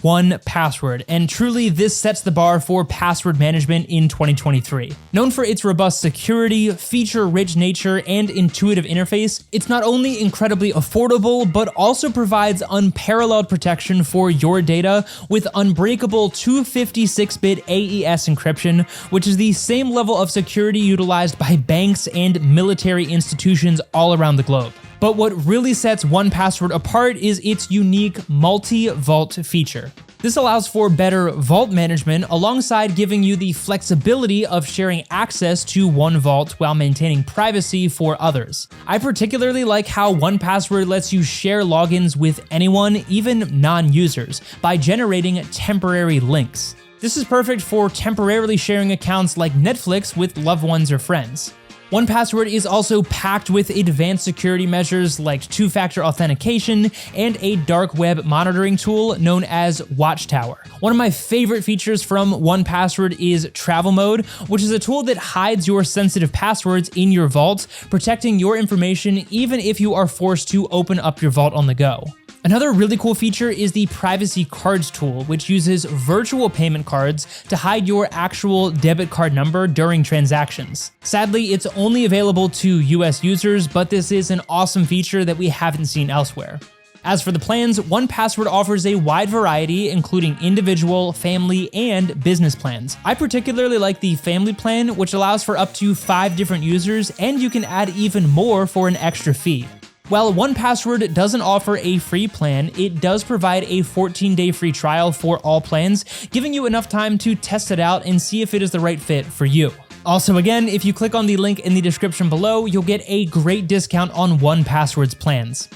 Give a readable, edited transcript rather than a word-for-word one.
1Password, and truly this sets the bar for password management in 2023. Known for its robust security, feature-rich nature, and intuitive interface, it's not only incredibly affordable, but also provides unparalleled protection for your data with unbreakable 256-bit AES encryption, which is the same level of security utilized by banks and military institutions all around the globe. But what really sets 1Password apart is its unique multi-vault feature. This allows for better vault management alongside giving you the flexibility of sharing access to one vault while maintaining privacy for others. I particularly like how 1Password lets you share logins with anyone, even non-users, by generating temporary links. This is perfect for temporarily sharing accounts like Netflix with loved ones or friends. 1Password is also packed with advanced security measures like two-factor authentication and a dark web monitoring tool known as Watchtower. One of my favorite features from 1Password is Travel Mode, which is a tool that hides your sensitive passwords in your vault, protecting your information even if you are forced to open up your vault on the go. Another really cool feature is the Privacy Cards tool, which uses virtual payment cards to hide your actual debit card number during transactions. Sadly, it's only available to US users, but this is an awesome feature that we haven't seen elsewhere. As for the plans, 1Password offers a wide variety, including individual, family, and business plans. I particularly like the family plan, which allows for up to 5 different users, and you can add even more for an extra fee. While 1Password doesn't offer a free plan, it does provide a 14-day free trial for all plans, giving you enough time to test it out and see if it is the right fit for you. Also again, if you click on the link in the description below, you'll get a great discount on 1Password's plans.